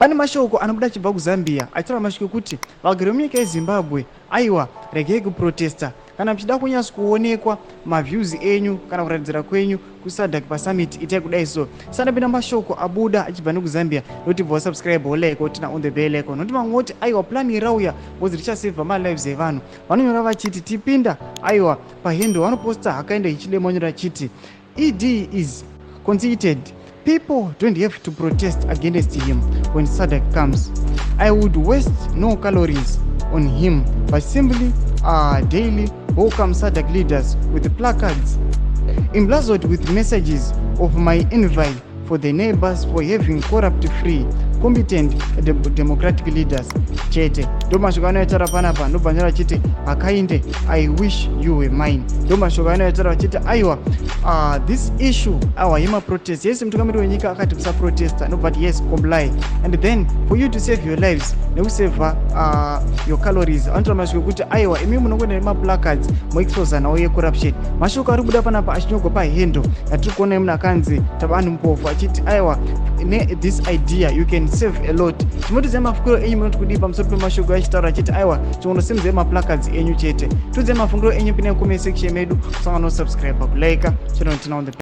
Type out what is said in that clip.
Pane mashoko anobuda chibva kuZambia achitaura mashoko kuti vagari vemunyika yeZimbabwe aiwa regei kuprotesta kana mchida kunyasa kuonekwa maviews enyu kana kuratidzira kwenyu kuSADC paSummit itai kudai so. Sanapinda mashoko abuda achibva nekuZambia noti bva subscribe like otina on the bell icon noti mamoti aiwa plan irauya wozi richasavha malives evanhu vanonyora vachiti tipinda aiwa pahandle vanoposta hakaenda ichidemonyora chiti ED is conceited. People don't have to protest against him when SADC comes. I would waste no calories on him, but simply daily welcome SADC leaders with placards emblazoned with messages of my envy for the neighbors for having corrupt-free, competent democratic leaders. Chete ndomashoko anoitaura panapa ndobva chiti akainde I wish you were mine. Ndomashoko anoitaura chiti aiwa this issue our yema protest. Yes, mtungamiri wenyika akati kusa protesta no, but yes comply and then for you to save your lives nekusave your calories. Anotaura mashoko kuti aiwa imi munongona nemaplacards moexpose nawo yecorruption. Mashoko ari kubuda panapa achinyorwa pahandle yatiri kuona munhu akanzi tabanhu mpofu achiti aiwa this idea you can save a lot. Timotize mafungiro enyu munoti kudii pamusoro pemashoko achitaura achiti aiwa tingonosimudze maplacards enyu chete. Tudze mafungiro enyu pine comment section medu kusanga no subscribe kulike channel tina on the